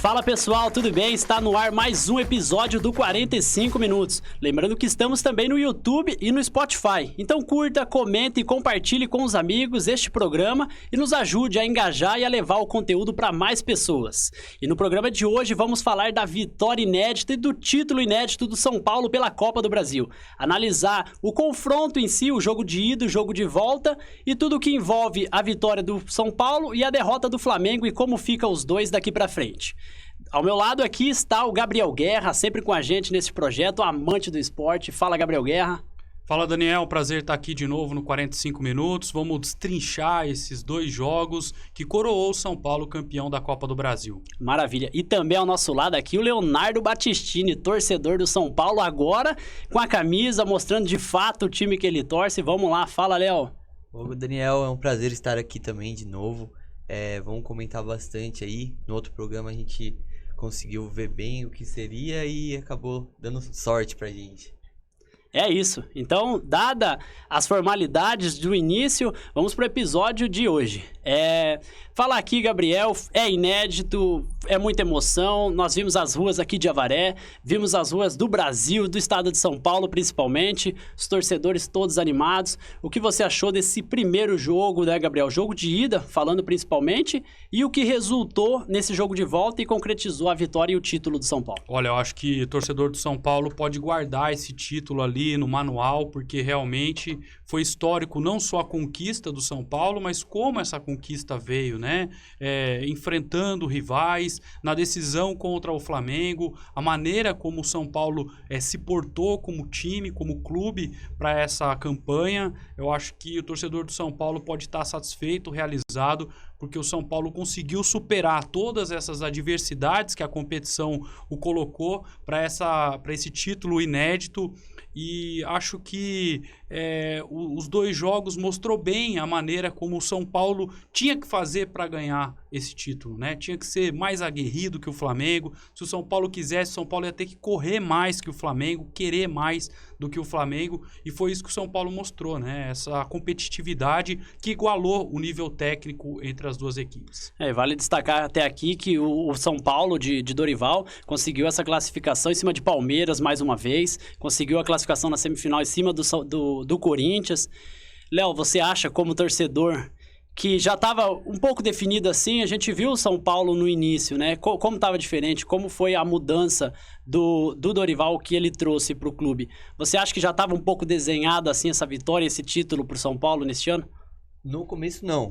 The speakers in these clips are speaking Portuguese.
Fala pessoal, tudo bem? Está no ar mais um episódio do 45 Minutos. Lembrando que estamos também no YouTube e no Spotify. Então curta, comente e compartilhe com os amigos este programa e nos ajude a engajar e a levar o conteúdo para mais pessoas. E no programa de hoje vamos falar da vitória inédita e do título inédito do São Paulo pela Copa do Brasil. Analisar o confronto em si, o jogo de ida, o jogo de volta e tudo o que envolve a vitória do São Paulo e a derrota do Flamengo e como ficam os dois daqui para frente. Ao meu lado aqui está o Gabriel Guerra, sempre com a gente nesse projeto, amante do esporte. Fala, Gabriel Guerra. Fala, Daniel. Prazer estar aqui de novo no 45 Minutos. Vamos destrinchar esses dois jogos que coroou o São Paulo campeão da Copa do Brasil. Maravilha. E também ao nosso lado aqui o Leonardo Battistini, torcedor do São Paulo, agora com a camisa, mostrando de fato o time que ele torce. Vamos lá, fala, Léo. Ô, Daniel, é um prazer estar aqui também de novo. Vamos comentar bastante aí. No outro programa a gente conseguiu ver bem o que seria e acabou dando sorte pra gente. É isso. Então, dada as formalidades do início, vamos pro episódio de hoje. Falar aqui, Gabriel, é inédito, é muita emoção. Nós vimos as ruas aqui de Avaré, vimos as ruas do Brasil, do estado de São Paulo principalmente, os torcedores todos animados. O que você achou desse primeiro jogo, né, Gabriel? Jogo de ida, falando principalmente, e o que resultou nesse jogo de volta e concretizou a vitória e o título do São Paulo? Olha, eu acho que o torcedor do São Paulo pode guardar esse título ali no manual, porque realmente foi histórico não só a conquista do São Paulo, mas como essa conquista veio, né? Enfrentando rivais, na decisão contra o Flamengo, a maneira como o São Paulo se portou como time, como clube para essa campanha. Eu acho que o torcedor do São Paulo pode estar satisfeito, realizado, porque o São Paulo conseguiu superar todas essas adversidades que a competição o colocou para esse título inédito. E acho que os dois jogos mostrou bem a maneira como o São Paulo tinha que fazer para ganhar esse título, né? Tinha que ser mais aguerrido que o Flamengo. Se o São Paulo quisesse, o São Paulo ia ter que correr mais que o Flamengo, querer mais do que o Flamengo, e foi isso que o São Paulo mostrou, né? Essa competitividade que igualou o nível técnico entre as duas equipes. Vale destacar até aqui que o São Paulo de Dorival conseguiu essa classificação em cima de Palmeiras mais uma vez, conseguiu a classificação na semifinal em cima do Corinthians. Léo, você acha como torcedor que já estava um pouco definido assim? A gente viu o São Paulo no início, né? Como estava diferente, como foi a mudança do Dorival que ele trouxe para o clube. Você acha que já estava um pouco desenhado assim essa vitória, esse título para o São Paulo neste ano? No começo, não.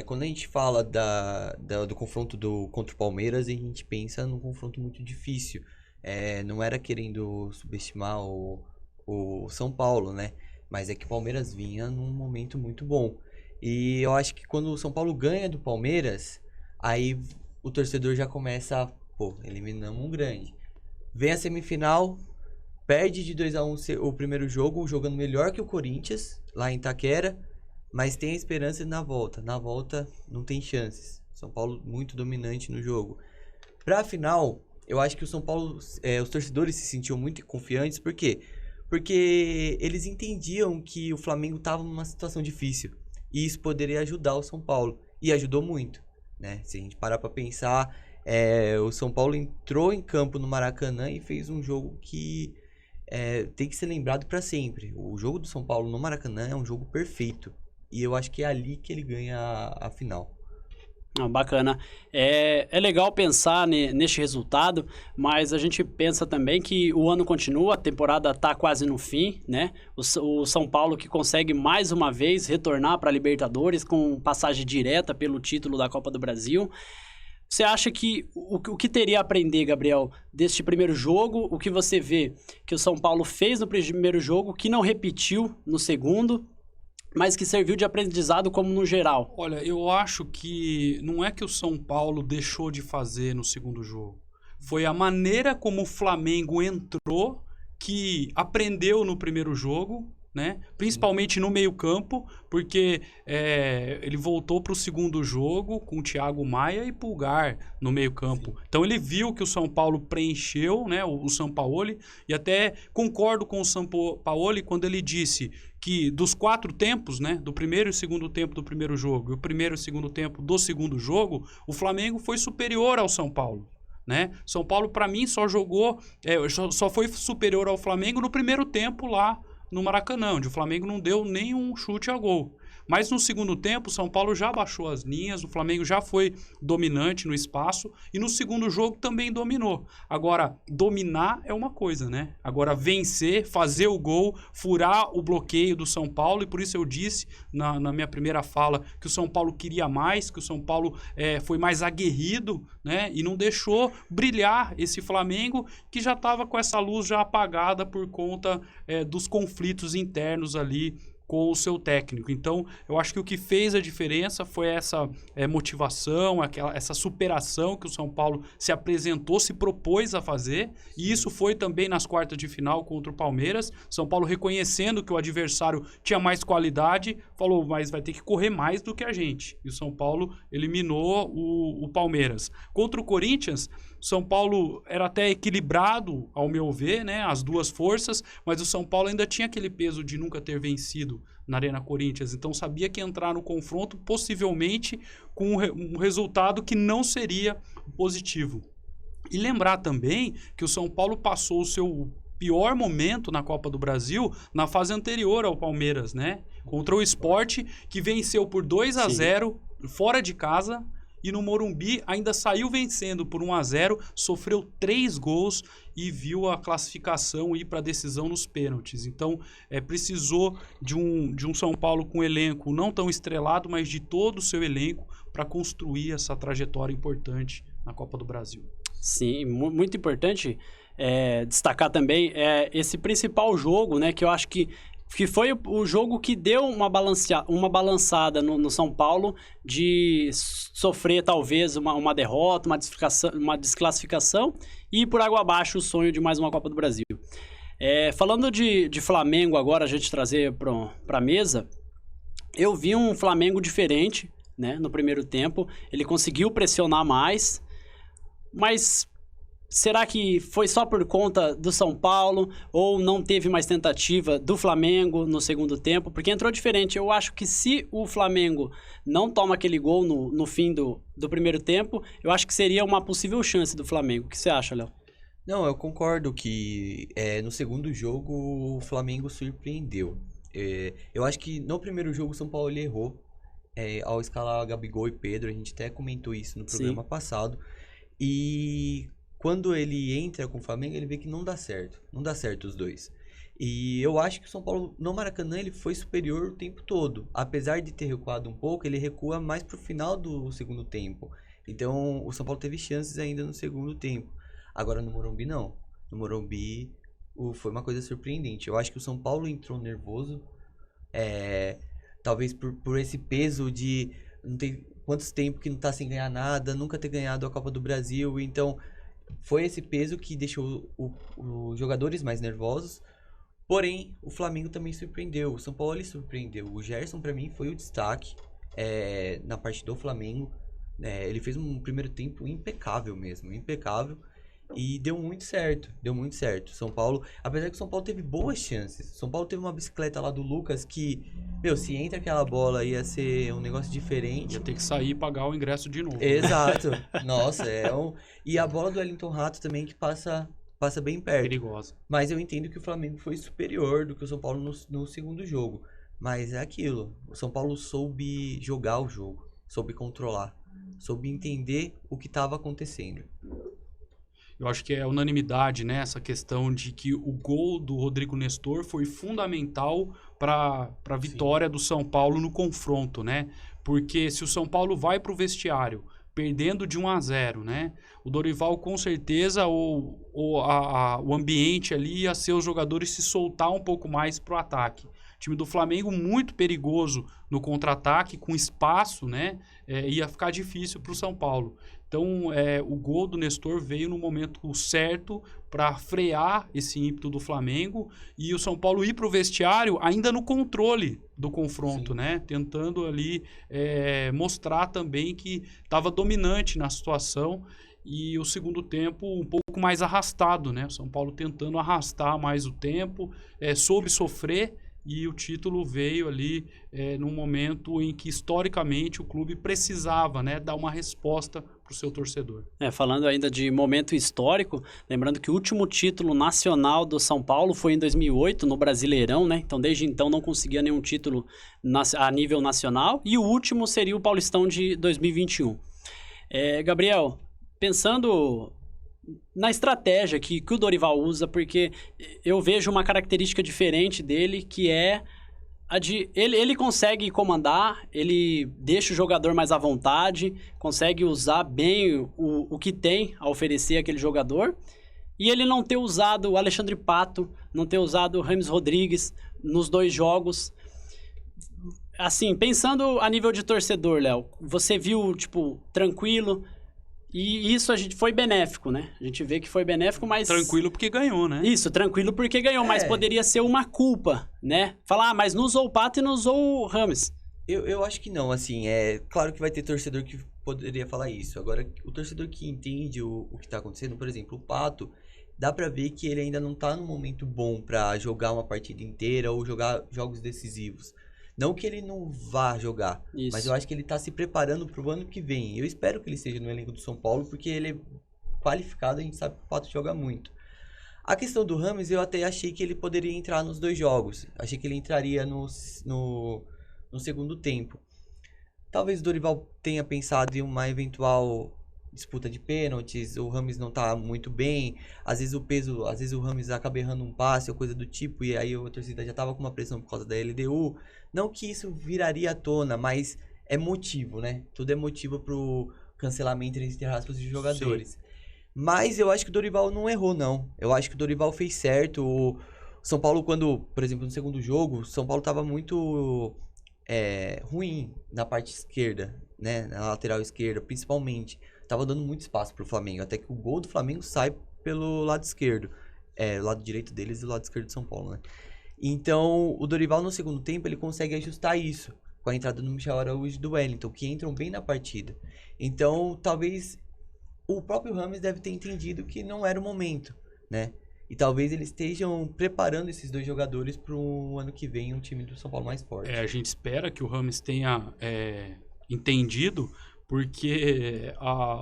Quando a gente fala do confronto contra o Palmeiras, a gente pensa num confronto muito difícil. Não era querendo subestimar o São Paulo, né? Mas é que o Palmeiras vinha num momento muito bom. E eu acho que quando o São Paulo ganha do Palmeiras, aí o torcedor já começa eliminamos um grande. Vem a semifinal, perde de 2-1 o primeiro jogo, jogando melhor que o Corinthians, lá em Itaquera, mas tem a esperança na volta. Na volta não tem chances. São Paulo muito dominante no jogo. Pra final, eu acho que o São Paulo, os torcedores se sentiam muito confiantes, por quê? Porque eles entendiam que o Flamengo estava numa situação difícil. E isso poderia ajudar o São Paulo. E ajudou muito, né? Se a gente parar para pensar, o São Paulo entrou em campo no Maracanã e fez um jogo que tem que ser lembrado para sempre. O jogo do São Paulo no Maracanã é um jogo perfeito. E eu acho que é ali que ele ganha a final. Bacana. É legal pensar neste resultado, mas a gente pensa também que o ano continua, a temporada está quase no fim, né? O São Paulo que consegue mais uma vez retornar para a Libertadores com passagem direta pelo título da Copa do Brasil. Você acha que o que teria a aprender, Gabriel, deste primeiro jogo? O que você vê que o São Paulo fez no primeiro jogo, que não repetiu no segundo, mas que serviu de aprendizado como no geral? Olha, eu acho que não é que o São Paulo deixou de fazer no segundo jogo. Foi a maneira como o Flamengo entrou que aprendeu no primeiro jogo, né? Principalmente no meio-campo, porque ele voltou para o segundo jogo com o Thiago Maia e Pulgar no meio-campo. Então ele viu que o São Paulo preencheu, né, o Sampaoli, e até concordo com o Sampaoli quando ele disse que dos 4 tempos, né, do primeiro e segundo tempo do primeiro jogo e o primeiro e segundo tempo do segundo jogo, o Flamengo foi superior ao São Paulo. né? São Paulo, para mim, só jogou, só foi superior ao Flamengo no primeiro tempo lá no Maracanã, onde o Flamengo não deu nenhum chute a gol. Mas no segundo tempo, o São Paulo já baixou as linhas, o Flamengo já foi dominante no espaço e no segundo jogo também dominou. Agora, dominar é uma coisa, né? Agora, vencer, fazer o gol, furar o bloqueio do São Paulo, e por isso eu disse na minha primeira fala que o São Paulo queria mais, que o São Paulo foi mais aguerrido, né? E não deixou brilhar esse Flamengo que já estava com essa luz já apagada por conta dos conflitos internos ali com o seu técnico. Então, eu acho que o que fez a diferença foi essa motivação, essa superação que o São Paulo se apresentou, se propôs a fazer, e isso foi também nas quartas de final contra o Palmeiras. São Paulo reconhecendo que o adversário tinha mais qualidade, falou, mas vai ter que correr mais do que a gente. E o São Paulo eliminou o Palmeiras. Contra o Corinthians, São Paulo era até equilibrado, ao meu ver, né, as duas forças, mas o São Paulo ainda tinha aquele peso de nunca ter vencido na Arena Corinthians, então sabia que entrar no confronto possivelmente com um resultado que não seria positivo. E lembrar também que o São Paulo passou o seu pior momento na Copa do Brasil na fase anterior ao Palmeiras, né? Contra o Sport, que venceu por 2-0 fora de casa, e no Morumbi ainda saiu vencendo por 1-0, sofreu 3 gols e viu a classificação ir para a decisão nos pênaltis. Então, precisou de um São Paulo com elenco não tão estrelado, mas de todo o seu elenco para construir essa trajetória importante na Copa do Brasil. Sim, muito importante destacar também esse principal jogo, né, que eu acho que foi o jogo que deu uma balançada no São Paulo de sofrer talvez uma derrota, uma desclassificação e ir por água abaixo o sonho de mais uma Copa do Brasil. Falando de Flamengo agora, a gente trazer para a mesa, eu vi um Flamengo diferente, né, no primeiro tempo. Ele conseguiu pressionar mais, mas será que foi só por conta do São Paulo ou não teve mais tentativa do Flamengo no segundo tempo? Porque entrou diferente. Eu acho que se o Flamengo não toma aquele gol no fim do primeiro tempo, eu acho que seria uma possível chance do Flamengo. O que você acha, Léo? Não, eu concordo que no segundo jogo o Flamengo surpreendeu. Eu acho que no primeiro jogo o São Paulo ele errou ao escalar Gabigol e Pedro. A gente até comentou isso no programa passado. E quando ele entra com o Flamengo, ele vê que não dá certo. Não dá certo os dois. E eu acho que o São Paulo, no Maracanã, ele foi superior o tempo todo. Apesar de ter recuado um pouco, ele recua mais pro final do segundo tempo. Então, o São Paulo teve chances ainda no segundo tempo. Agora, no Morumbi, não. No Morumbi, foi uma coisa surpreendente. Eu acho que o São Paulo entrou nervoso. Talvez por esse peso de não ter quantos tempo que não tá sem ganhar nada, nunca ter ganhado a Copa do Brasil. Então, foi esse peso que deixou os jogadores mais nervosos. Porém, o Flamengo também surpreendeu. O São Paulo ele surpreendeu. O Gerson, para mim, foi o destaque na parte do Flamengo. Ele fez um primeiro tempo impecável mesmo. Impecável. E deu muito certo. Deu muito certo. São Paulo, apesar que o São Paulo teve boas chances. São Paulo teve uma bicicleta lá do Lucas que, se entra aquela bola ia ser um negócio diferente. Ia ter que sair e pagar o ingresso de novo. Exato. Nossa, E a bola do Wellington Rato também que passa bem perto. Perigosa. Mas eu entendo que o Flamengo foi superior do que o São Paulo no segundo jogo. Mas é aquilo. O São Paulo soube jogar o jogo. Soube controlar. Soube entender o que estava acontecendo. Eu acho que é unanimidade, né? Essa questão de que o gol do Rodrigo Nestor foi fundamental para a vitória do São Paulo no confronto, né? Porque se o São Paulo vai para o vestiário perdendo de 1-0, né? O Dorival, com certeza, o ambiente ali ia ser os jogadores se soltar um pouco mais para o ataque. O time do Flamengo muito perigoso no contra-ataque, com espaço, né? Ia ficar difícil para o São Paulo. Então, o gol do Nestor veio no momento certo para frear esse ímpeto do Flamengo e o São Paulo ir para o vestiário ainda no controle do confronto, né? Tentando ali mostrar também que estava dominante na situação e o segundo tempo um pouco mais arrastado, né? O São Paulo tentando arrastar mais o tempo, soube sofrer e o título veio ali num momento em que, historicamente, o clube precisava, né, dar uma resposta para o seu torcedor. Falando ainda de momento histórico, lembrando que o último título nacional do São Paulo foi em 2008, no Brasileirão, né? Então, desde então, não conseguia nenhum título a nível nacional. E o último seria o Paulistão de 2021. Gabriel, pensando na estratégia que o Dorival usa, porque eu vejo uma característica diferente dele, que é a de... Ele consegue comandar, ele deixa o jogador mais à vontade, consegue usar bem o que tem a oferecer àquele jogador, e ele não ter usado o Alexandre Pato, não ter usado o James Rodrigues nos 2 jogos. Assim, pensando a nível de torcedor, Léo, você viu, tipo, tranquilo... E isso foi benéfico, né? A gente vê que foi benéfico, mas... Tranquilo porque ganhou, né? Isso, tranquilo porque ganhou, mas poderia ser uma culpa, né? Falar, mas não usou o Pato e não usou o Rames. Eu acho que não, assim, claro que vai ter torcedor que poderia falar isso. Agora, o torcedor que entende o que tá acontecendo, por exemplo, o Pato, dá pra ver que ele ainda não tá num momento bom pra jogar uma partida inteira ou jogar jogos decisivos. Não que ele não vá jogar, mas eu acho que ele tá se preparando pro ano que vem. Eu espero que ele esteja no elenco do São Paulo, porque ele é qualificado, a gente sabe que o Pato joga muito. A questão do Rames, eu até achei que ele poderia entrar nos 2 jogos. Achei que ele entraria no segundo tempo. Talvez o Dorival tenha pensado em uma eventual disputa de pênaltis, o Rames não tá muito bem, às vezes o Rames acaba errando um passe ou coisa do tipo, e aí a torcida já tava com uma pressão por causa da LDU. Não que isso viraria à tona, mas é motivo, né? Tudo é motivo pro cancelamento, entre aspas, de jogadores. Sim. Mas eu acho que o Dorival não errou, não. Eu acho que o Dorival fez certo. O São Paulo, quando, por exemplo, no segundo jogo, o São Paulo tava muito ruim na parte esquerda, né? Na lateral esquerda, principalmente. Tava dando muito espaço pro Flamengo, até que o gol do Flamengo sai pelo lado esquerdo. O lado direito deles e o lado esquerdo de São Paulo, né? Então, o Dorival no segundo tempo, ele consegue ajustar isso, com a entrada do Michel Araújo e do Wellington, que entram bem na partida. Então, talvez o próprio Rames deve ter entendido que não era o momento, né? E talvez eles estejam preparando esses 2 jogadores para o ano que vem, um time do São Paulo mais forte. A gente espera que o Rames tenha entendido, porque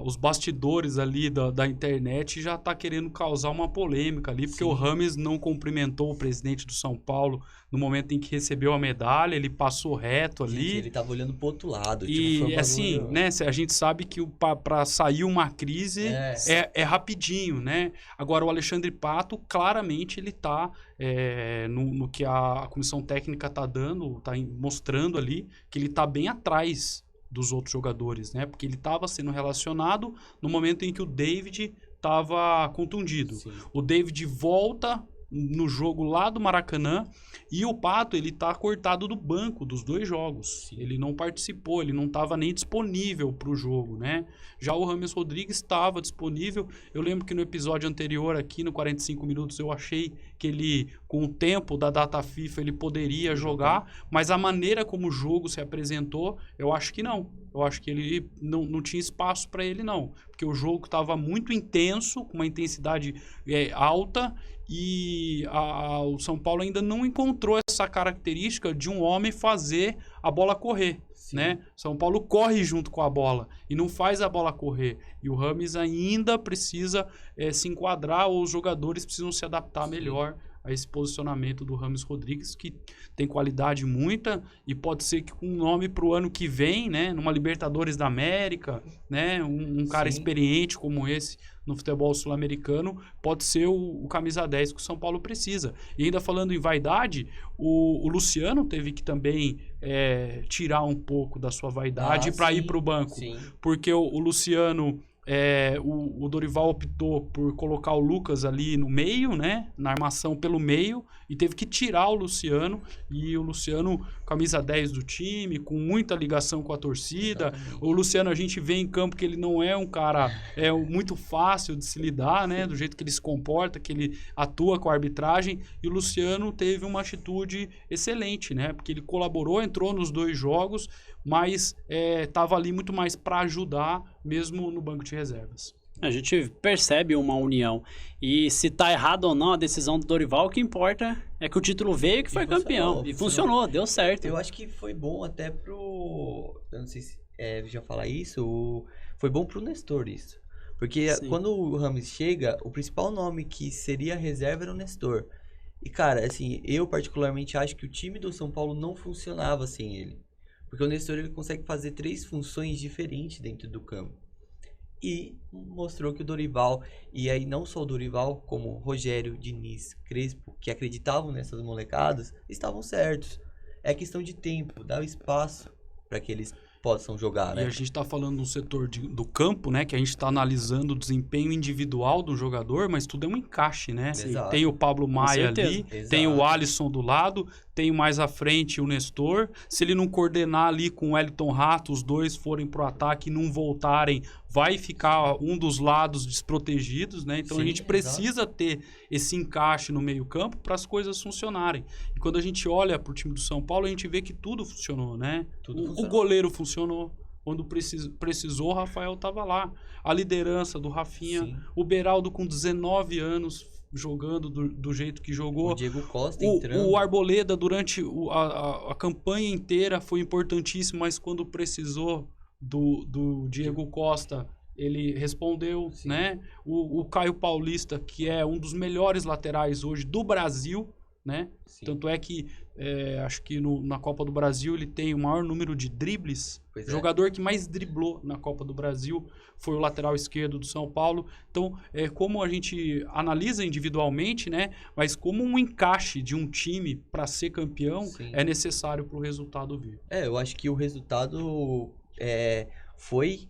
os bastidores ali da internet já tá querendo causar uma polêmica ali, porque Sim. O Rames não cumprimentou o presidente do São Paulo no momento em que recebeu a medalha, ele passou reto ali. Gente, ele tava olhando pro outro lado. E tipo, assim, né, a gente sabe que para sair uma crise é rapidinho, né? Agora, o Alexandre Pato, claramente, ele tá no que a comissão técnica tá dando, tá mostrando ali, que ele tá bem atrás dos outros jogadores, né? Porque ele estava sendo relacionado no momento em que o David estava contundido. Sim. O David volta no jogo lá do Maracanã e o Pato, ele tá cortado do banco dos 2 jogos. Sim. Ele não participou, ele não estava nem disponível para o jogo, né? Já o James Rodrigues estava disponível. Eu lembro que no episódio anterior aqui, no 45 minutos, eu achei que ele, com o tempo da data FIFA, ele poderia jogar, mas a maneira como o jogo se apresentou, eu acho que não. Eu acho que ele não tinha espaço para ele, não. Porque o jogo estava muito intenso, com uma intensidade alta, e o São Paulo ainda não encontrou essa característica de um homem fazer a bola correr. Né? São Paulo corre junto com a bola e não faz a bola correr. E o Rames ainda precisa se enquadrar, ou os jogadores precisam se adaptar melhor a esse posicionamento do James Rodrigues, que tem qualidade muita e pode ser que com um nome para o ano que vem, né, numa Libertadores da América, né, um cara experiente como esse no futebol sul-americano, pode ser o camisa 10 que o São Paulo precisa. E ainda falando em vaidade, o Luciano teve que também tirar um pouco da sua vaidade para ir para o banco. Sim. Porque o Luciano... o Dorival optou por colocar o Lucas ali no meio, né? Na armação pelo meio, e teve que tirar o Luciano, e o Luciano, camisa 10 do time, com muita ligação com a torcida. Exatamente. O Luciano, a gente vê em campo que ele não é um cara muito fácil de se lidar, né? Do jeito que ele se comporta, que ele atua com a arbitragem, e o Luciano teve uma atitude excelente, né? Porque ele colaborou, entrou nos 2 jogos, mas estava ali muito mais para ajudar, mesmo no banco de reservas. A gente percebe uma união. E se tá errado ou não a decisão do Dorival, o que importa é que o título veio e que foi campeão. E funcionou, deu certo. Eu acho que foi bom até pro... Eu não sei se já falar isso. Foi bom pro Nestor isso. Porque quando o Rames chega, o principal nome que seria a reserva era o Nestor. E, cara, assim, eu particularmente acho que o time do São Paulo não funcionava sem ele. Porque o Nestor, ele consegue fazer 3 funções diferentes dentro do campo. E mostrou que o Dorival, e aí não só o Dorival, como Rogério, Diniz, Crespo, que acreditavam nessas molecadas, estavam certos. É questão de tempo, dar o espaço para que eles possam jogar, né? E a gente está falando do setor do campo, né? Que a gente está analisando o desempenho individual do jogador, mas tudo é um encaixe, né? Exato. Tem o Pablo Maia ali, Exato. tem o Alisson do lado, tem mais à frente o Nestor. Se ele não coordenar ali com o Wellington Rato, os dois forem pro ataque e não voltarem, vai ficar um dos lados desprotegidos, né? Então a gente precisa ter esse encaixe no meio-campo para as coisas funcionarem. E quando a gente olha pro time do São Paulo, a gente vê que tudo funcionou, né? O goleiro funcionou. Quando precisou, o Rafael estava lá. A liderança do Rafinha, o Beraldo com 19 anos jogando do jeito que jogou. O Diego Costa entrando. O Arboleda durante a campanha inteira foi importantíssimo, mas quando precisou do Diego Costa, ele respondeu, né? O Caio Paulista, que é um dos melhores laterais hoje do Brasil, né? Tanto é que acho que na Copa do Brasil ele tem o maior número de dribles. O jogador que mais driblou na Copa do Brasil foi o lateral esquerdo do São Paulo. Então, como a gente analisa individualmente, né? Mas como um encaixe de um time para ser campeão é necessário para o resultado vir. Eu acho que o resultado foi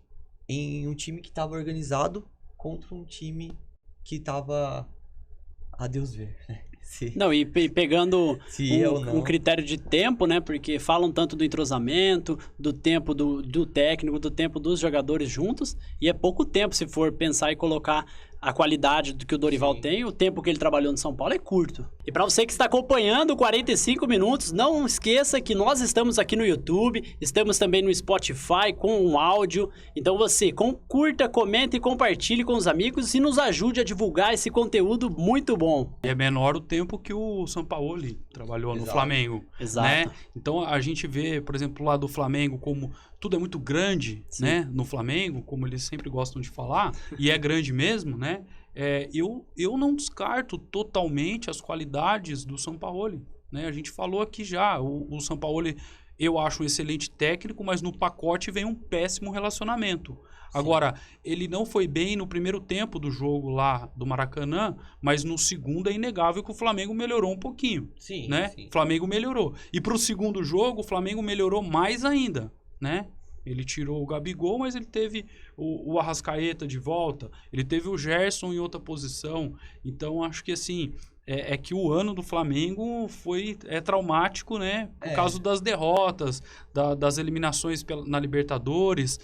em um time que estava organizado contra um time que estava a Deus ver, né? Não, e pegando um critério de tempo, né? Porque falam tanto do entrosamento, do tempo do técnico, do tempo dos jogadores juntos, e é pouco tempo se for pensar e colocar a qualidade do que o Dorival tem, o tempo que ele trabalhou no São Paulo é curto. E para você que está acompanhando 45 minutos, não esqueça que nós estamos aqui no YouTube, estamos também no Spotify com um áudio. Então você curta, comenta e compartilhe com os amigos e nos ajude a divulgar esse conteúdo muito bom. É menor o tempo que o Sampaoli trabalhou no Flamengo. Exato. Né? Então a gente vê, por exemplo, lá do Flamengo, como tudo é muito grande, né? No Flamengo, como eles sempre gostam de falar, e é grande mesmo, né? Eu não descarto totalmente as qualidades do Sampaoli, né? A gente falou aqui já, o Sampaoli eu acho um excelente técnico, mas no pacote vem um péssimo relacionamento. Agora, ele não foi bem no primeiro tempo do jogo lá do Maracanã, mas no segundo é inegável que o Flamengo melhorou um pouquinho, né? O Flamengo melhorou. E para o segundo jogo, o Flamengo melhorou mais ainda, né? Ele tirou o Gabigol, mas ele teve o Arrascaeta de volta, ele teve o Gerson em outra posição. Então, acho que assim, que o ano do Flamengo foi traumático, né? Por causa das derrotas, das eliminações na Libertadores,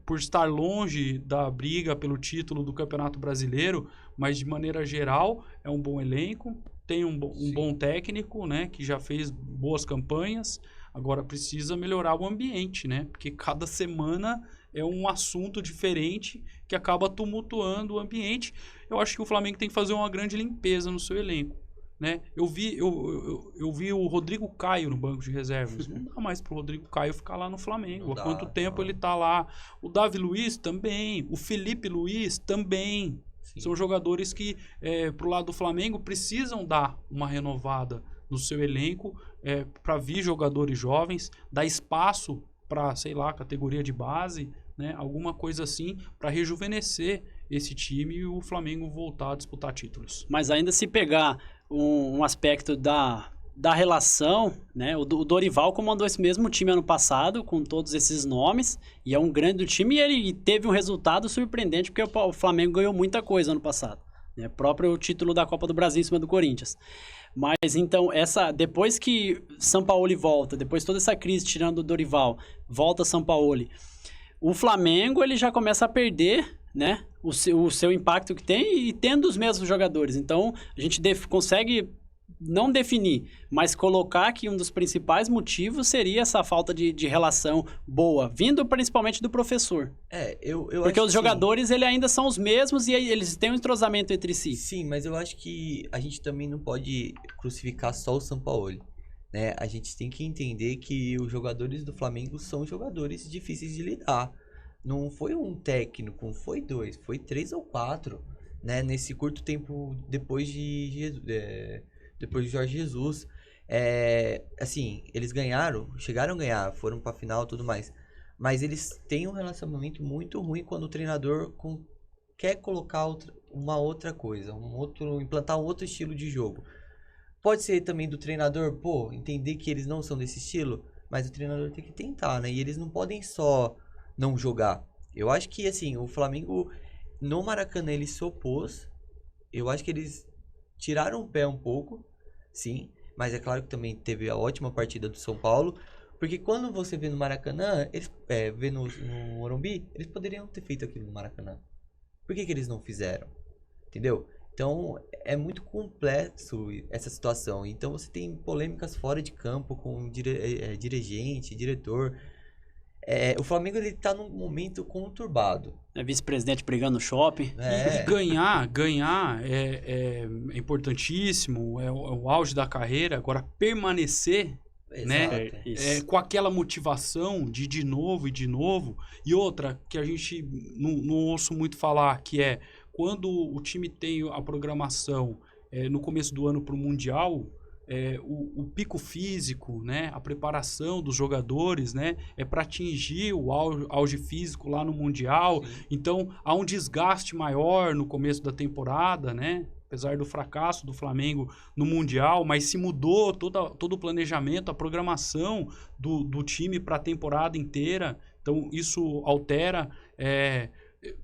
por estar longe da briga pelo título do Campeonato Brasileiro, mas de maneira geral é um bom elenco, tem um bom técnico, né? Que já fez boas campanhas. Agora precisa melhorar o ambiente, né? Porque cada semana é um assunto diferente que acaba tumultuando o ambiente. Eu acho que o Flamengo tem que fazer uma grande limpeza no seu elenco, né? Eu vi o Rodrigo Caio no banco de reservas. Não dá mais pro Rodrigo Caio ficar lá no Flamengo. Há quanto tempo ele tá lá? O Davi Luiz também. O Felipe Luiz também. São jogadores que, pro lado do Flamengo, precisam dar uma renovada no seu elenco, para vir jogadores jovens, dar espaço para, sei lá, categoria de base, né? Alguma coisa assim, para rejuvenescer esse time e o Flamengo voltar a disputar títulos. Mas ainda se pegar um aspecto da relação, né? O Dorival comandou esse mesmo time ano passado, com todos esses nomes, e é um grande time, e ele teve um resultado surpreendente, porque o Flamengo ganhou muita coisa ano passado, né? Próprio título da Copa do Brasil em cima do Corinthians. Mas então, depois que Sampaoli volta, depois toda essa crise tirando o Dorival, volta Sampaoli, o Flamengo ele já começa a perder, né, o seu impacto que tem e tendo os mesmos jogadores. Então, a gente consegue não definir, mas colocar que um dos principais motivos seria essa falta de relação boa, vindo principalmente do professor. Eu Porque acho os que jogadores, ele ainda são os mesmos e eles têm um entrosamento entre si. sim, mas eu acho que a gente também não pode crucificar só o Sampaoli, né? A gente tem que entender que os jogadores do Flamengo são jogadores difíceis de lidar. Não foi um técnico, não foi 2, foi 3 ou 4, né? Nesse curto tempo depois depois de Jorge Jesus. Assim, eles chegaram a ganhar, foram pra final e tudo mais. Mas eles têm um relacionamento muito ruim quando o treinador quer colocar uma outra coisa, implantar um outro estilo de jogo. Pode ser também do treinador, entender que eles não são desse estilo, mas o treinador tem que tentar, né? E eles não podem só não jogar. Eu acho que, assim, o Flamengo, no Maracanã, ele se opôs. Eu acho que eles tiraram o pé um pouco, sim. Mas é claro que também teve a ótima partida do São Paulo. Porque quando você vê no Maracanã, vê no Morumbi, eles poderiam ter feito aquilo no Maracanã. Por que eles não fizeram? Entendeu? Então, é muito complexo essa situação. Então, você tem polêmicas fora de campo com dirigente, diretor. O Flamengo, ele tá num momento conturbado. Vice-presidente brigando no shopping. E ganhar é importantíssimo, é o auge da carreira. Agora, permanecer, né, com aquela motivação de novo e de novo. E outra, que a gente não ouço muito falar, que é quando o time tem a programação no começo do ano para o Mundial, o pico físico, né, a preparação dos jogadores, né, é para atingir o auge físico lá no Mundial. Sim. Então, há um desgaste maior no começo da temporada, né? Apesar do fracasso do Flamengo no Mundial, mas se mudou todo o planejamento, a programação do time para a temporada inteira. Então, isso altera.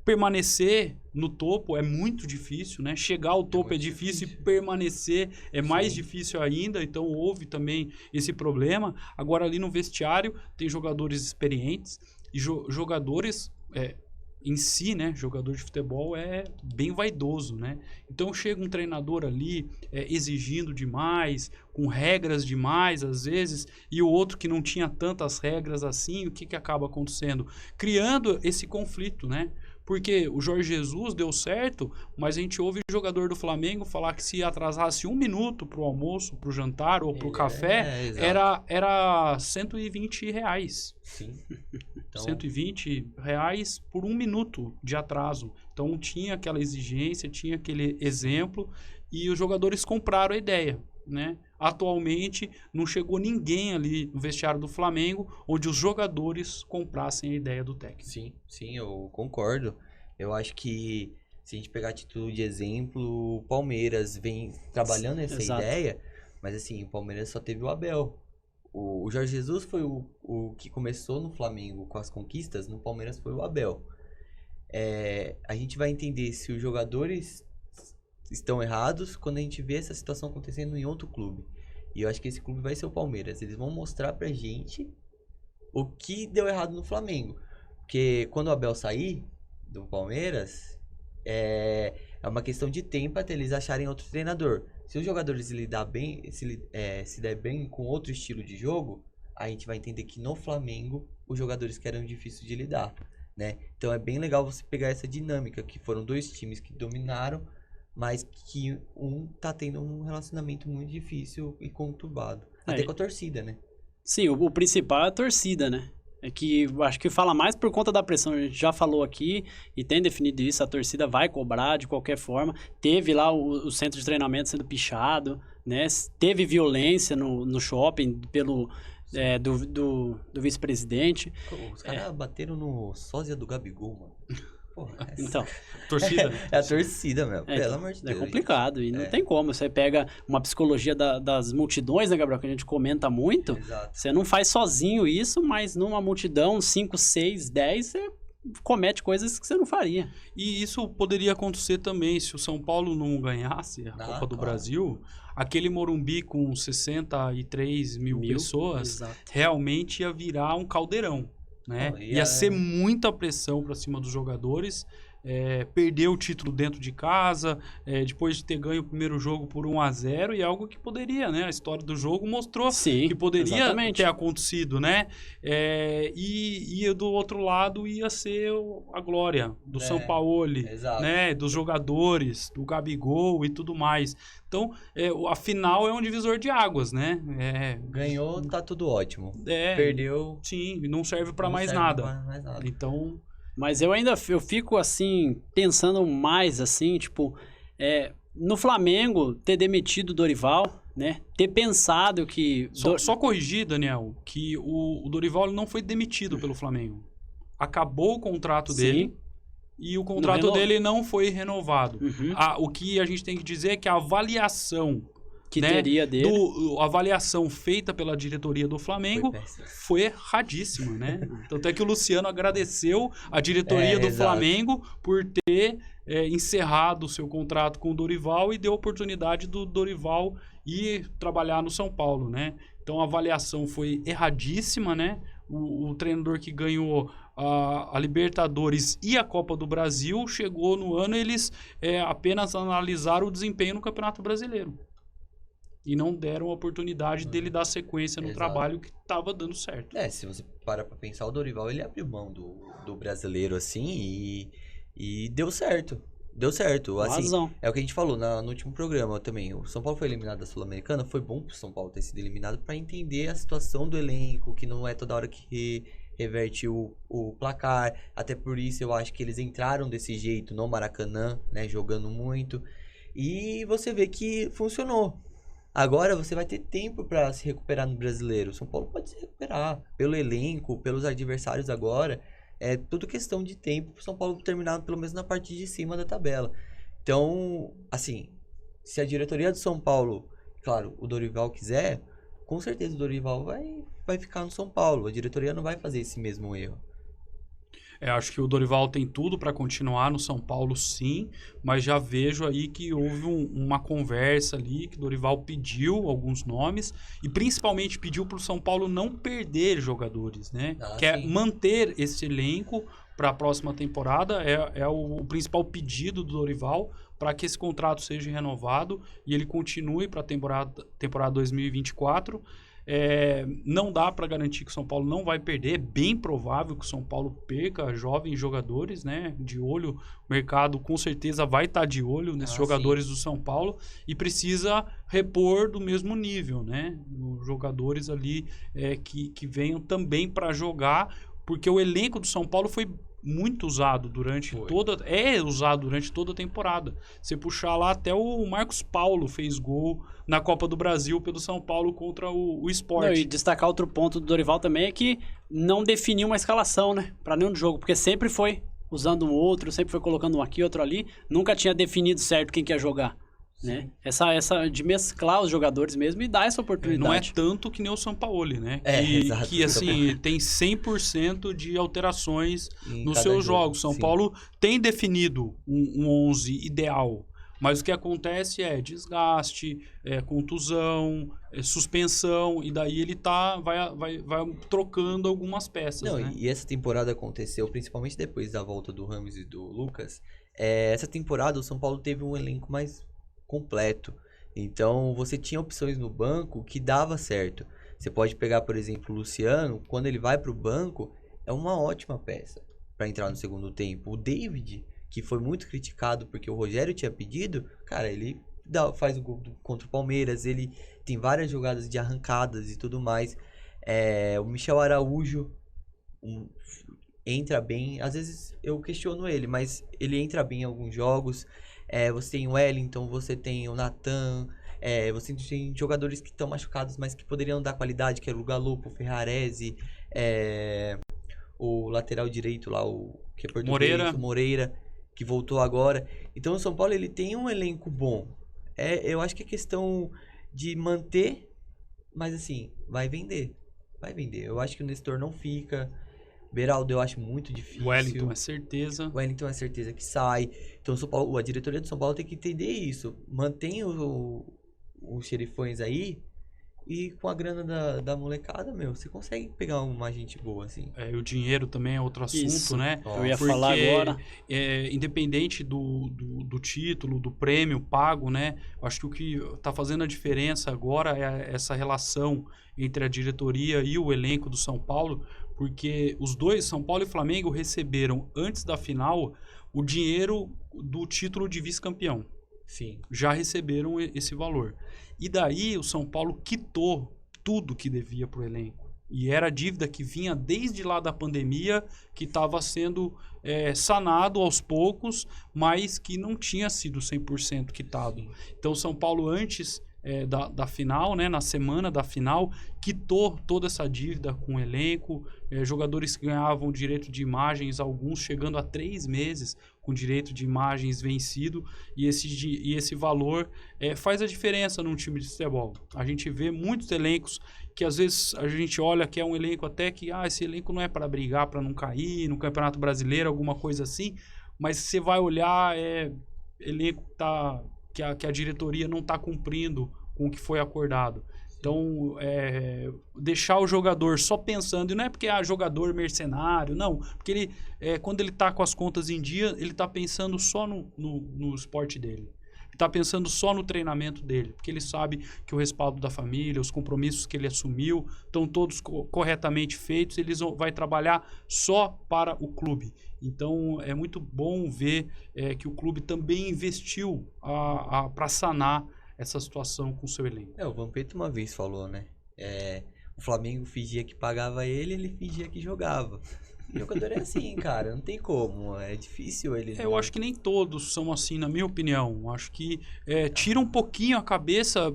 Permanecer no topo é muito difícil, né? Chegar ao topo é difícil e permanecer é mais difícil ainda. Então, houve também esse problema. Agora, ali no vestiário, tem jogadores experientes e jogadores... em si, né, jogador de futebol é bem vaidoso, né? Então chega um treinador ali exigindo demais, com regras demais às vezes, e o outro que não tinha tantas regras assim, o que acaba acontecendo? Criando esse conflito, né? Porque o Jorge Jesus deu certo, mas a gente ouve o jogador do Flamengo falar que se atrasasse 1 minuto pro almoço, pro jantar ou pro café, era R$120. Sim. Então... R$120 por 1 minuto de atraso. Então tinha aquela exigência, tinha aquele exemplo e os jogadores compraram a ideia, né? Atualmente não chegou ninguém ali no vestiário do Flamengo onde os jogadores comprassem a ideia do técnico. Sim, eu concordo. Eu acho que se a gente pegar a título de exemplo, o Palmeiras vem trabalhando essa ideia, mas assim, o Palmeiras só teve o Abel. O Jorge Jesus foi o que começou no Flamengo com as conquistas, no Palmeiras foi o Abel. A gente vai entender se os jogadores estão errados quando a gente vê essa situação acontecendo em outro clube. E eu acho que esse clube vai ser o Palmeiras. Eles vão mostrar pra gente o que deu errado no Flamengo. Porque quando o Abel sair do Palmeiras, é uma questão de tempo até eles acharem outro treinador. Se os jogadores se der bem com outro estilo de jogo, a gente vai entender que no Flamengo os jogadores que eram difíceis de lidar, né? Então é bem legal você pegar essa dinâmica, que foram 2 times que dominaram, mas que um tá tendo um relacionamento muito difícil e conturbado. Até com a torcida, né? Sim, o principal é a torcida, né? É que acho que fala mais por conta da pressão. A gente já falou aqui e tem definido isso. A torcida vai cobrar de qualquer forma. Teve lá o centro de treinamento sendo pichado, né? Teve violência no shopping pelo... do vice-presidente. Os caras bateram no sósia do Gabigol, mano. Porra, então, torcida. É a torcida, meu. Pelo então, amor de Deus. É complicado e não tem como. Você pega uma psicologia das multidões, né, Gabriel? Que a gente comenta muito. Exato. Você não faz sozinho isso, mas numa multidão, 5, 6, 10, você comete coisas que você não faria. E isso poderia acontecer também se o São Paulo não ganhasse a Copa do Brasil. Aquele Morumbi com 63 mil pessoas realmente ia virar um caldeirão. Né? Ia ser muita pressão para cima dos jogadores, perdeu o título dentro de casa, depois de ter ganho o primeiro jogo por 1-0, e algo que poderia, né? A história do jogo mostrou Sim, que poderia exatamente. ter acontecido, né? E do outro lado ia ser a glória do Sampaoli, exato. né? Dos jogadores, do Gabigol e tudo mais. Então, a final é um divisor de águas, né? Ganhou, tá tudo ótimo. É, Perdeu, sim, não serve para não mais serve nada. pra mais nada. Então, Mas eu fico assim, pensando mais assim, tipo, no Flamengo ter demitido o Dorival, né? Ter pensado que. só corrigir, Daniel, que o Dorival ele não foi demitido pelo Flamengo. Acabou o contrato Sim. dele e o contrato dele não foi renovado. Uhum. O que a gente tem que dizer é que a avaliação Que né, teria dele. a avaliação feita pela diretoria do Flamengo Foi péssimo. foi erradíssima, né? Tanto é que o Luciano agradeceu a diretoria do exato. Flamengo por ter encerrado o seu contrato com o Dorival e deu a oportunidade do Dorival ir trabalhar no São Paulo, né? Então a avaliação foi erradíssima, né? O treinador que ganhou a Libertadores e a Copa do Brasil chegou no ano eles apenas analisaram o desempenho no Campeonato Brasileiro. E não deram a oportunidade dele dar sequência no Exato. trabalho que estava dando certo. Se você parar pra pensar, o Dorival, ele abriu mão do brasileiro, assim, e deu certo. Deu certo. Com Assim, razão. é o que a gente falou no último programa também. O São Paulo foi eliminado da Sul-Americana. Foi bom pro São Paulo ter sido eliminado pra entender a situação do elenco, que não é toda hora que reverte o placar. Até por isso eu acho que eles entraram desse jeito no Maracanã, né, jogando muito. E você vê que funcionou. Agora você vai ter tempo para se recuperar no brasileiro. O São Paulo pode se recuperar pelo elenco, pelos adversários agora. É tudo questão de tempo para o São Paulo terminar pelo menos na parte de cima da tabela. Então, assim, se a diretoria do São Paulo, claro, o Dorival quiser, com certeza o Dorival vai ficar no São Paulo. A diretoria não vai fazer esse mesmo erro. Acho que o Dorival tem tudo para continuar no São Paulo, sim, mas já vejo aí que houve uma conversa ali, que o Dorival pediu alguns nomes e principalmente pediu para o São Paulo não perder jogadores, né? Quer manter esse elenco para a próxima temporada, é o principal pedido do Dorival para que esse contrato seja renovado e ele continue para a temporada 2024. Não dá para garantir que o São Paulo não vai perder. É bem provável que o São Paulo perca jovens jogadores, né? De olho, o mercado com certeza vai estar de olho nesses jogadores do São Paulo e precisa repor do mesmo nível, né? Os jogadores ali que venham também para jogar, porque o elenco do São Paulo foi muito usado durante usado durante toda a temporada. Você puxar lá, até o Marcos Paulo fez gol na Copa do Brasil pelo São Paulo contra o Sport. Não, e destacar outro ponto do Dorival também é que não definiu uma escalação, né? Para nenhum jogo, porque sempre foi usando um outro, sempre foi colocando um aqui, outro ali, nunca tinha definido certo quem quer jogar. Né? Essa de mesclar os jogadores mesmo e dar essa oportunidade. Não é tanto que nem o Sampaoli, né? Exato. Que assim, tem 100% de alterações nos jogo, seus jogos. São sim. Paulo tem definido um 11 ideal, mas o que acontece é desgaste, contusão, suspensão, e daí ele vai trocando algumas peças. Né? E essa temporada aconteceu principalmente depois da volta do Rames e do Lucas. Essa temporada o São Paulo teve um elenco mais completo. Então você tinha opções no banco que dava certo. Você pode pegar, por exemplo, o Luciano, quando ele vai para o banco, é uma ótima peça para entrar no segundo tempo. O David, que foi muito criticado porque o Rogério tinha pedido, cara, ele faz o gol contra o Palmeiras, ele tem várias jogadas de arrancadas e tudo mais. O Michel Araújo entra bem, às vezes eu questiono ele, mas ele entra bem em alguns jogos. Você tem o Wellington, você tem o Natan, você tem jogadores que estão machucados, mas que poderiam dar qualidade, que era o Galopo, o Ferrarese, o lateral direito lá, o que é português, o Moreira, que voltou agora. Então o São Paulo ele tem um elenco bom. Eu acho que é questão de manter, mas assim, vai vender. Eu acho que o Nestor não fica. Beraldo eu acho muito difícil. O Wellington é certeza que sai. Então São Paulo, a diretoria do São Paulo tem que entender isso. Mantém os xerifões aí E com a grana da molecada, meu, você consegue pegar uma gente boa, assim. O dinheiro também é outro assunto, Isso. né? Eu ia falar agora. Independente do título, do prêmio pago, né? Eu acho que o que está fazendo a diferença agora é essa relação entre a diretoria e o elenco do São Paulo, porque os dois, São Paulo e Flamengo, receberam antes da final o dinheiro do título de vice-campeão. Sim. Já receberam esse valor. E daí o São Paulo quitou tudo que devia para o elenco. E era a dívida que vinha desde lá da pandemia, que estava sendo sanado aos poucos, mas que não tinha sido 100% quitado. Sim. Então o São Paulo antes da final, né, na semana da final, quitou toda essa dívida com o elenco, jogadores que ganhavam direito de imagens, alguns chegando a 3 meses com direito de imagens vencido, e esse valor faz a diferença num time de futebol. A gente vê muitos elencos que às vezes a gente olha que é um elenco até que esse elenco não é para brigar, para não cair no Campeonato Brasileiro, alguma coisa assim, mas você vai olhar, elenco que a diretoria não está cumprindo com o que foi acordado. Então, deixar o jogador só pensando, e não é porque jogador mercenário, não, porque ele, quando ele está com as contas em dia, ele está pensando só no esporte dele. Ele está pensando só no treinamento dele, porque ele sabe que o respaldo da família, os compromissos que ele assumiu, estão todos corretamente feitos, ele vai trabalhar só para o clube. Então, é muito bom ver que o clube também investiu para sanar essa situação com o seu elenco. O Vampeta uma vez falou, né? O Flamengo fingia que pagava ele fingia que jogava. O jogador é assim, cara, não tem como. É difícil ele... Eu acho que nem todos são assim, na minha opinião. Acho que tira um pouquinho a cabeça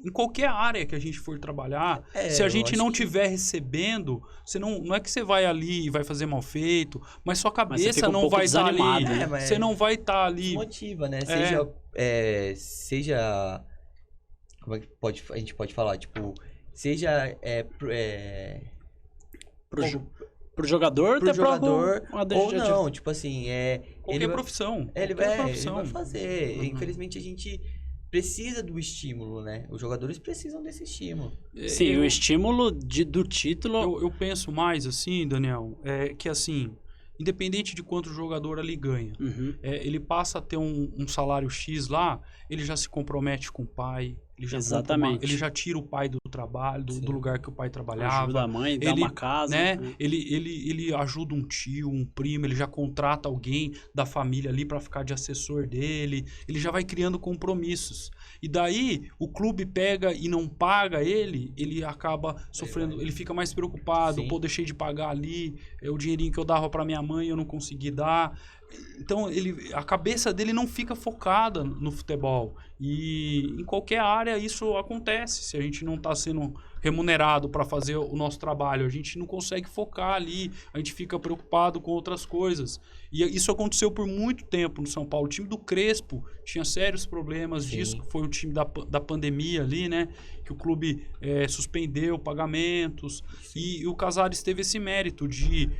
em qualquer área que a gente for trabalhar. Se a gente não estiver recebendo, você não é que você vai ali e vai fazer mal feito, mas sua cabeça não vai estar ali. Você não vai estar ali. Desmotiva, né? Seja... Como é que a gente pode falar? Tipo, seja... Pro jogador, pro jogador ou não, tipo assim, qualquer profissão. Ele vai fazer. Infelizmente a gente precisa do estímulo, né? Os jogadores precisam desse estímulo. Sim, o estímulo do título... Eu penso mais assim, Daniel, que assim, independente de quanto o jogador ali ganha, ele passa a ter um salário X lá, ele já se compromete com o pai, ele já tira o pai do trabalho, do lugar que o pai trabalhava. Ajuda a mãe, dá uma casa. Né? Ele ajuda um tio, um primo, ele já contrata alguém da família ali para ficar de assessor dele, ele já vai criando compromissos. E daí o clube pega e não paga ele acaba sofrendo, ele fica mais preocupado. Sim. Pô, deixei de pagar ali, o dinheirinho que eu dava para minha mãe eu não consegui dar. Então a cabeça dele não fica focada no futebol. E em qualquer área isso acontece. Se a gente não está sendo remunerado para fazer o nosso trabalho, a gente não consegue focar ali, a gente fica preocupado com outras coisas. E isso aconteceu por muito tempo no São Paulo. O time do Crespo tinha sérios problemas. Sim. Disso, foi o time da pandemia ali, né? Que o clube suspendeu pagamentos. E o Casares teve esse mérito de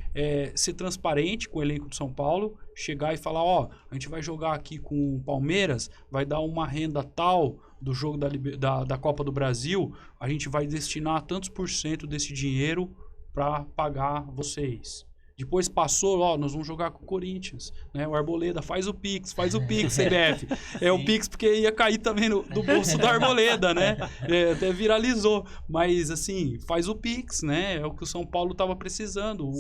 ser transparente com o elenco do São Paulo, chegar e falar, a gente vai jogar aqui com o Palmeiras, vai dar uma renda tal do jogo da Copa do Brasil, a gente vai destinar tantos % desse dinheiro para pagar vocês. Depois passou, nós vamos jogar com o Corinthians, né? O Arboleda, faz o Pix, CBF. O Pix porque ia cair também do bolso do Arboleda, né? Até viralizou. Mas, assim, faz o Pix, né? É o que o São Paulo estava precisando.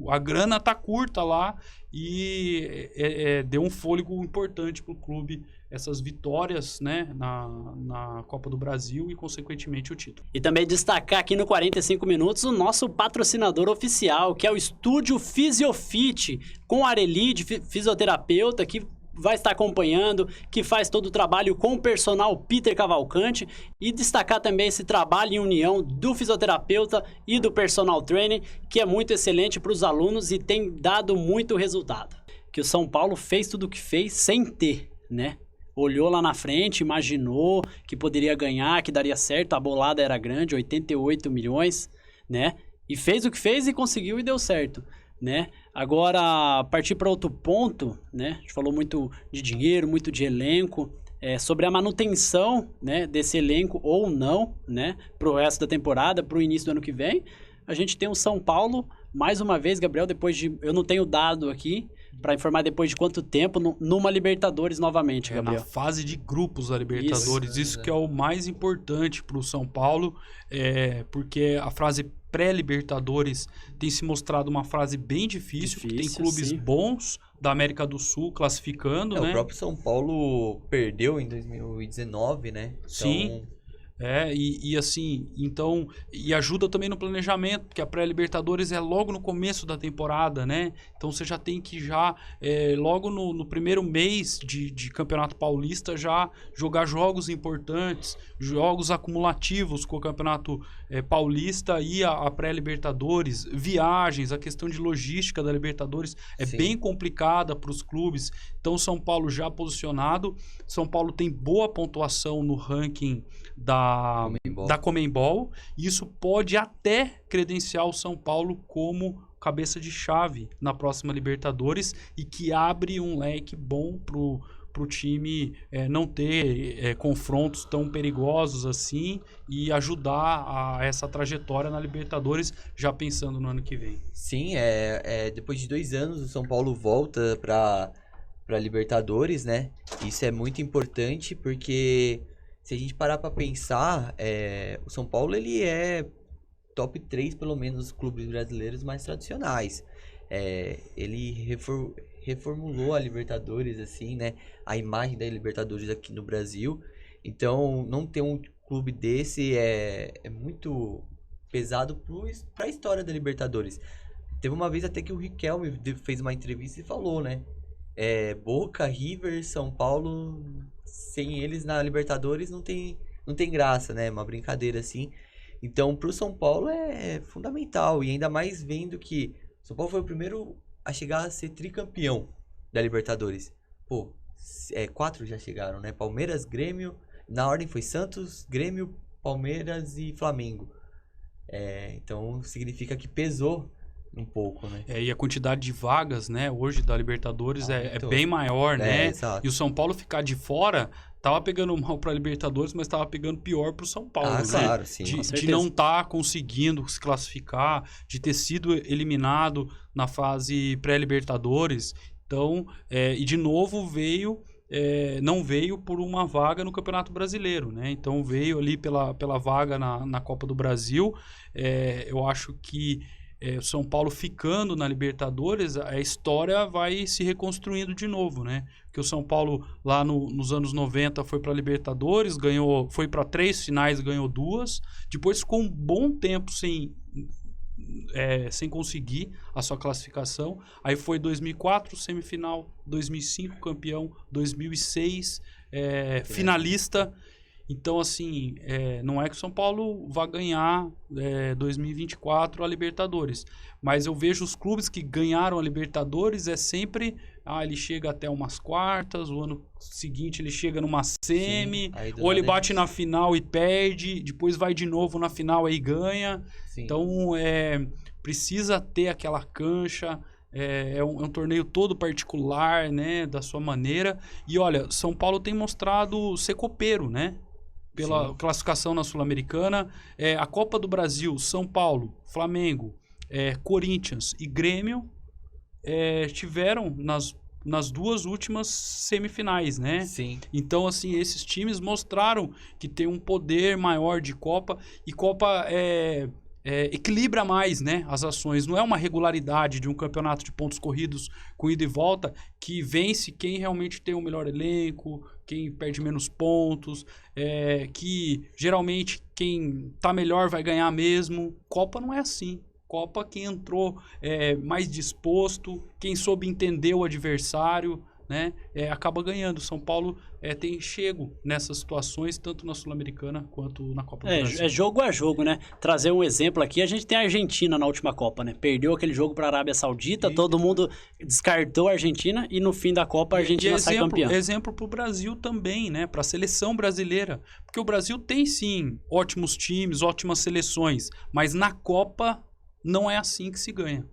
A grana tá curta lá e deu um fôlego importante pro clube, essas vitórias, né, na Copa do Brasil e, consequentemente, o título. E também destacar aqui no 45 Minutos o nosso patrocinador oficial, que é o Estúdio Fisiofit, com a Areli, de fisioterapeuta, que vai estar acompanhando, que faz todo o trabalho com o personal Peter Cavalcante, e destacar também esse trabalho em união do fisioterapeuta e do personal trainer, que é muito excelente para os alunos e tem dado muito resultado. Que o São Paulo fez tudo o que fez sem ter, né? Olhou lá na frente, imaginou que poderia ganhar, que daria certo, a bolada era grande, 88 milhões, né? E fez o que fez e conseguiu e deu certo, né? Agora, partir para outro ponto, né? A gente falou muito de dinheiro, muito de elenco, sobre a manutenção, né, desse elenco ou não, né, para o resto da temporada, para o início do ano que vem. A gente tem o São Paulo, mais uma vez, Gabriel, depois de... Eu não tenho dado aqui para informar depois de quanto tempo, numa Libertadores novamente, Gabriel. Na fase de grupos da Libertadores. Isso que é o mais importante para o São Paulo, porque a fase pré-Libertadores tem se mostrado uma fase bem difícil, porque tem clubes bons da América do Sul classificando, né? O próprio São Paulo perdeu em 2019, né? Então... Sim. E assim, então, e ajuda também no planejamento, porque a pré-Libertadores é logo no começo da temporada, né? Então você já tem que logo no primeiro mês de Campeonato Paulista, já jogar jogos importantes, jogos acumulativos com o Campeonato Paulista e a pré-Libertadores, viagens, a questão de logística da Libertadores é bem complicada para os clubes. Então São Paulo já posicionado, São Paulo tem boa pontuação no ranking da Conmebol, e isso pode até credenciar o São Paulo como cabeça de chave na próxima Libertadores, e que abre um leque bom pro time não ter confrontos tão perigosos assim, e ajudar essa trajetória na Libertadores, já pensando no ano que vem. Sim, depois de 2 anos o São Paulo volta para Libertadores, né? Isso é muito importante, porque se a gente parar para pensar, o São Paulo ele é top 3, pelo menos, dos clubes brasileiros mais tradicionais. Ele reformulou a Libertadores, assim, né? A imagem da Libertadores aqui no Brasil. Então, não ter um clube desse é muito pesado para a história da Libertadores. Teve uma vez até que o Riquelme fez uma entrevista e falou, né? Boca, River, São Paulo, sem eles na Libertadores não tem graça, né? Uma brincadeira assim. Então, pro São Paulo é fundamental. E ainda mais vendo que São Paulo foi o primeiro a chegar a ser tricampeão da Libertadores. 4 já chegaram, né? Palmeiras, Grêmio. Na ordem foi Santos, Grêmio, Palmeiras e Flamengo. Então, significa que pesou um pouco, né? E a quantidade de vagas, né, hoje da Libertadores é bem maior, né? Exato. E o São Paulo ficar de fora, tava pegando mal para a Libertadores, mas tava pegando pior para o São Paulo, né? Claro, sim. De não estar conseguindo se classificar, de ter sido eliminado na fase pré-Libertadores. Então, e de novo não veio por uma vaga no Campeonato Brasileiro, né? Então veio ali pela vaga na Copa do Brasil. Eu acho que o São Paulo ficando na Libertadores, a história vai se reconstruindo de novo, né? Porque o São Paulo lá nos anos 90 foi para a Libertadores, foi para 3 finais, ganhou 2, depois ficou um bom tempo sem conseguir a sua classificação. Aí foi 2004 semifinal, 2005 campeão, 2006 finalista. Então, assim, não é que o São Paulo vá ganhar 2024 a Libertadores, mas eu vejo os clubes que ganharam a Libertadores sempre, ele chega até umas quartas, o ano seguinte ele chega numa semi, ou ele bate na final e perde, depois vai de novo na final e ganha. Sim. Então, precisa ter aquela cancha. É um torneio todo particular, né, da sua maneira. E olha, São Paulo tem mostrado ser copeiro, né? Pela classificação na Sul-Americana. A Copa do Brasil, São Paulo, Flamengo, Corinthians e Grêmio tiveram nas 2 últimas semifinais, né? Sim. Então, assim, esses times mostraram que tem um poder maior de Copa, e Copa equilibra mais, né, as ações. Não é uma regularidade de um campeonato de pontos corridos com ida e volta que vence quem realmente tem o melhor elenco, quem perde menos pontos, que geralmente quem tá melhor vai ganhar mesmo. Copa não é assim. Copa, quem entrou mais disposto, quem soube entender o adversário, né, acaba ganhando. São Paulo tem chego nessas situações, tanto na Sul-Americana quanto na Copa do Brasil. É jogo a jogo, né? Trazer um exemplo aqui, a gente tem a Argentina na última Copa, né? Perdeu aquele jogo para a Arábia Saudita, todo mundo descartou a Argentina, e no fim da Copa a Argentina sai campeã. Exemplo para o Brasil também, né? Para a seleção brasileira. Porque o Brasil tem, sim, ótimos times, ótimas seleções, mas na Copa não é assim que se ganha.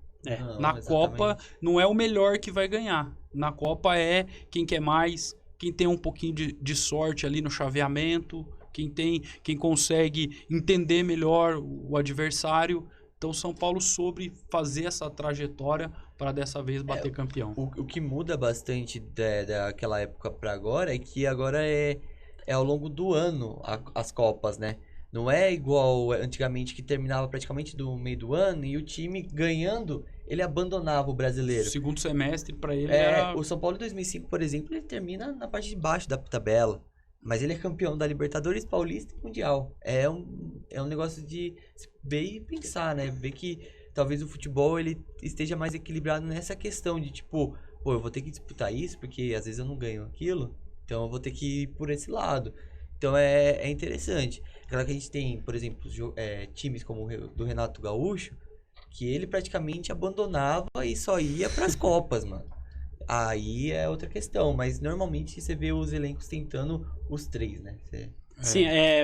Na Copa não é o melhor que vai ganhar. Na Copa é quem quer mais, quem tem um pouquinho de sorte ali no chaveamento, quem consegue entender melhor o adversário. Então, o São Paulo soube fazer essa trajetória para dessa vez bater campeão. O que muda bastante daquela época para agora é que agora é ao longo do ano as Copas, né? Não é igual antigamente que terminava praticamente do meio do ano e o time ganhando, ele abandonava o brasileiro. O segundo semestre para ele era... O São Paulo em 2005, por exemplo, ele termina na parte de baixo da tabela. Mas ele é campeão da Libertadores, Paulista e Mundial. É um negócio de ver e pensar, né? Ver que talvez o futebol ele esteja mais equilibrado nessa questão de tipo, pô, eu vou ter que disputar isso porque às vezes eu não ganho aquilo, então eu vou ter que ir por esse lado. Então é interessante. Claro que a gente tem, por exemplo, times como o do Renato Gaúcho, que ele praticamente abandonava e só ia pras Copas, mano. Aí é outra questão, mas normalmente você vê os elencos tentando os três, né? Sim,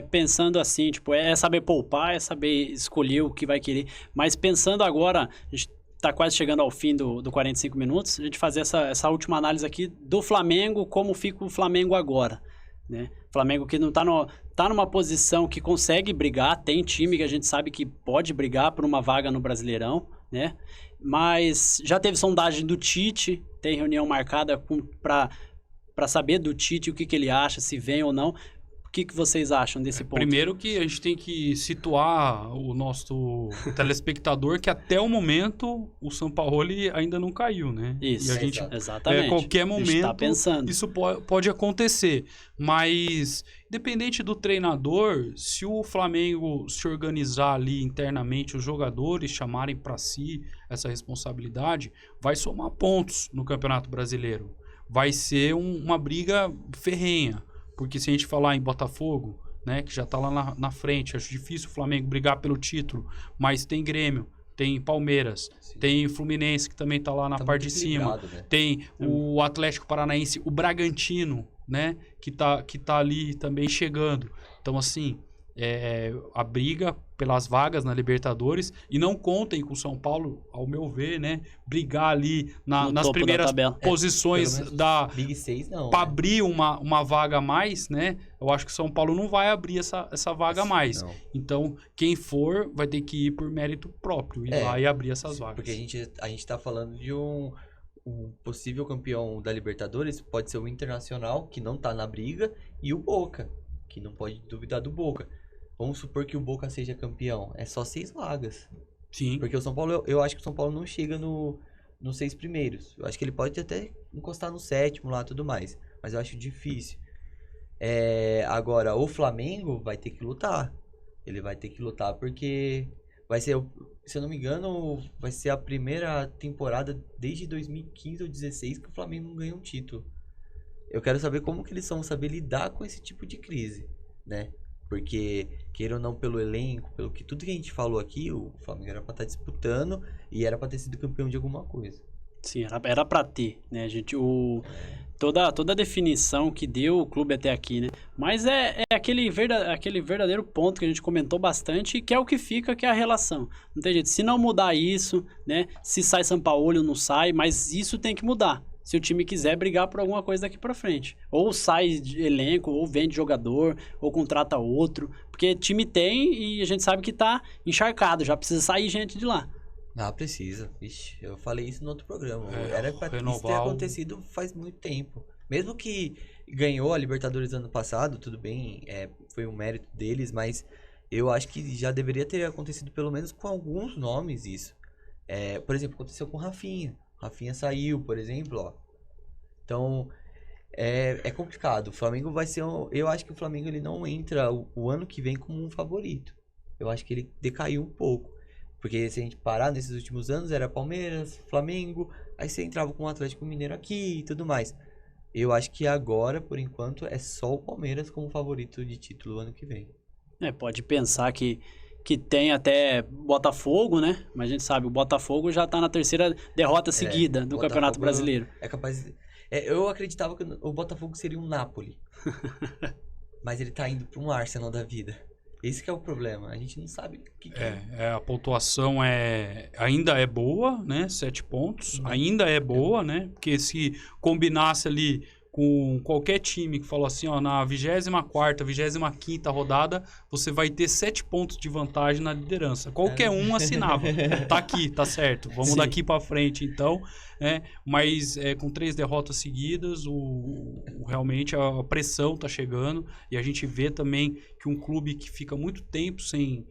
pensando assim, tipo, é saber poupar, é saber escolher o que vai querer. Mas pensando agora, a gente tá quase chegando ao fim do 45 minutos, a gente fazer essa última análise aqui do Flamengo, como fica o Flamengo agora, né? Flamengo que não tá numa posição que consegue brigar, tem time que a gente sabe que pode brigar por uma vaga no Brasileirão, né? Mas já teve sondagem do Tite, tem reunião marcada para saber do Tite o que ele acha, se vem ou não. O que vocês acham desse ponto? Primeiro que a gente tem que situar o nosso telespectador que até o momento o Sampaoli ainda não caiu, né? Isso, e a gente, exatamente. A qualquer momento tá pensando. isso pode acontecer. Mas, independente do treinador, se o Flamengo se organizar ali internamente, os jogadores chamarem para si essa responsabilidade, vai somar pontos no Campeonato Brasileiro. Vai ser uma briga ferrenha. Porque se a gente falar em Botafogo, né, que já está lá na frente, acho difícil o Flamengo brigar pelo título, mas tem Grêmio, tem Palmeiras, sim, tem Fluminense, que também está lá na parte de cima, né? Tem o Atlético Paranaense, o Bragantino, né, que tá ali também chegando. Então, assim, a briga pelas vagas na Libertadores, e não contem com o São Paulo, ao meu ver, né, brigar ali nas primeiras posições da Big 6 não, para abrir uma vaga a mais, né? Eu acho que o São Paulo não vai abrir essa vaga a mais. Não. Então, quem for vai ter que ir por mérito próprio e lá e abrir essas vagas. Porque a gente tá falando de um possível campeão da Libertadores, pode ser o Internacional, que não tá na briga, e o Boca, que não pode duvidar do Boca. Vamos supor que o Boca seja campeão. É só 6 vagas. Sim. Porque o São Paulo, eu acho que o São Paulo não chega nos 6 primeiros. Eu acho que ele pode até encostar no 7º lá e tudo mais. Mas eu acho difícil. Agora, o Flamengo vai ter que lutar. Ele vai ter que lutar porque vai ser, se eu não me engano, vai ser a primeira temporada desde 2015 ou 2016 que o Flamengo não ganha um título. Eu quero saber como que eles vão saber lidar com esse tipo de crise, né? Porque, queira ou não, pelo elenco, pelo que tudo que a gente falou aqui, o Flamengo era pra estar disputando e era pra ter sido campeão de alguma coisa. Sim, era pra ter, né, gente? Toda a definição que deu o clube até aqui, né? Mas é aquele verdadeiro ponto que a gente comentou bastante, que é o que fica, que é a relação. Não tem jeito. Se não mudar isso, né? Se sai Sampaoli ou não sai, mas isso tem que mudar. Se o time quiser brigar por alguma coisa daqui pra frente. Ou sai de elenco, ou vende jogador, ou contrata outro. Porque time tem e a gente sabe que tá encharcado, já precisa sair gente de lá. Ah, precisa. Ixi, eu falei isso no outro programa. Era pra isso ter acontecido faz muito tempo. Mesmo que ganhou a Libertadores ano passado, tudo bem, foi um mérito deles, mas eu acho que já deveria ter acontecido pelo menos com alguns nomes isso. Por exemplo, aconteceu com o Rafinha. Rafinha saiu, por exemplo, ó. Então, é complicado. O Flamengo vai ser... Eu acho que o Flamengo ele não entra o ano que vem como um favorito. Eu acho que ele decaiu um pouco. Porque se a gente parar nesses últimos anos, era Palmeiras, Flamengo, aí você entrava com o Atlético Mineiro aqui e tudo mais. Eu acho que agora, por enquanto, é só o Palmeiras como favorito de título ano que vem. Pode pensar que tem até Botafogo, né? Mas a gente sabe, o Botafogo já tá na 3ª derrota seguida do Campeonato Brasileiro. É capaz... eu acreditava que o Botafogo seria um Napoli. Mas ele tá indo pra um Arsenal da vida. Esse que é o problema. A gente não sabe o que a pontuação ainda é boa, né? 7 pontos. Ainda é boa, né? Porque se combinasse ali com qualquer time que falou assim, ó, na 24ª, 25ª rodada, você vai ter 7 pontos de vantagem na liderança. Qualquer um assinava. Tá aqui, tá certo. Vamos daqui para frente, então. Mas com 3 derrotas seguidas, realmente a pressão tá chegando. E a gente vê também que um clube que fica muito tempo sem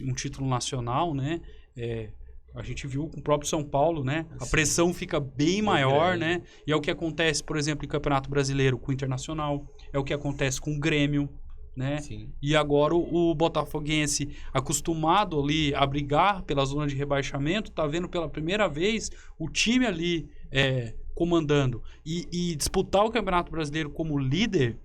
um título nacional, né? A gente viu com o próprio São Paulo, né? A pressão fica bem maior, né? E é o que acontece, por exemplo, em Campeonato Brasileiro com o Internacional. É o que acontece com o Grêmio, né? Sim. E agora o Botafoguense, acostumado ali a brigar pela zona de rebaixamento, tá vendo pela primeira vez o time ali comandando. E disputar o Campeonato Brasileiro como líder...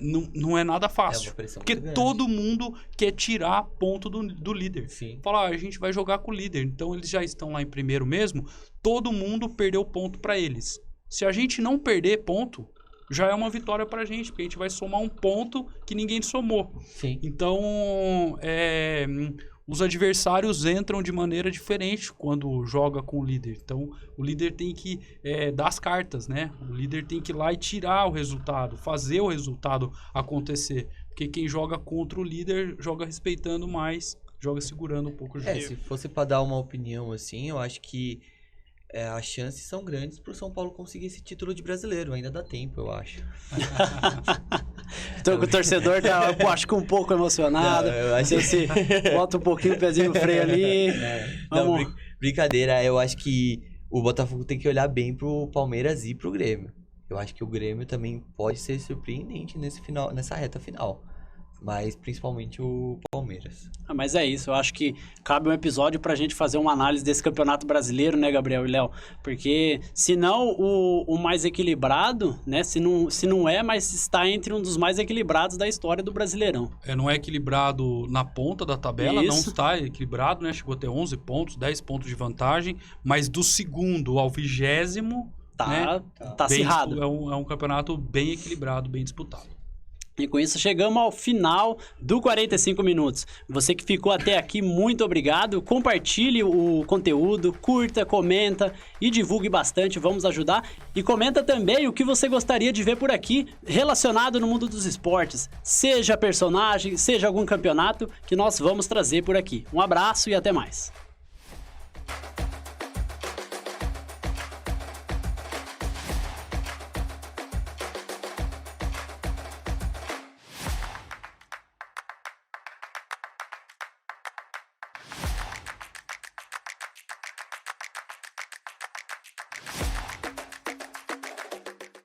não é nada fácil, porque todo mundo quer tirar ponto do líder. Sim. Fala, a gente vai jogar com o líder, então eles já estão lá em primeiro mesmo, todo mundo perdeu ponto para eles. Se a gente não perder ponto, já é uma vitória pra gente, porque a gente vai somar um ponto que ninguém somou. Sim. Então, os adversários entram de maneira diferente quando joga com o líder. Então, o líder tem que dar as cartas, né? O líder tem que ir lá e tirar o resultado, fazer o resultado acontecer. Porque quem joga contra o líder joga respeitando mais, joga segurando um pouco o jogo. Se fosse para dar uma opinião assim, eu acho que as chances são grandes pro São Paulo conseguir esse título de brasileiro. Ainda dá tempo, eu acho. Então, o torcedor tá, eu acho que um pouco emocionado. Não, eu acho Você bota um pouquinho o pezinho no freio ali. Não, brincadeira. Eu acho que o Botafogo tem que olhar bem pro Palmeiras e pro Grêmio. Eu acho que o Grêmio também pode ser surpreendente nessa reta final. Mas principalmente o Palmeiras. Mas é isso, eu acho que cabe um episódio pra gente fazer uma análise desse campeonato brasileiro, né, Gabriel e Léo? Porque se não o mais equilibrado, né, se não mas está entre um dos mais equilibrados da história do Brasileirão. Não é equilibrado na ponta da tabela, Isso. não está equilibrado, né? Chegou a ter 11 pontos, 10 pontos de vantagem, mas do segundo ao 20º, Tá bem acirrado. É um campeonato bem equilibrado, bem disputado. E com isso chegamos ao final do 45 minutos. Você que ficou até aqui, muito obrigado. Compartilhe o conteúdo, curta, comenta e divulgue bastante, vamos ajudar. E comenta também o que você gostaria de ver por aqui relacionado no mundo dos esportes. Seja personagem, seja algum campeonato que nós vamos trazer por aqui. Um abraço e até mais.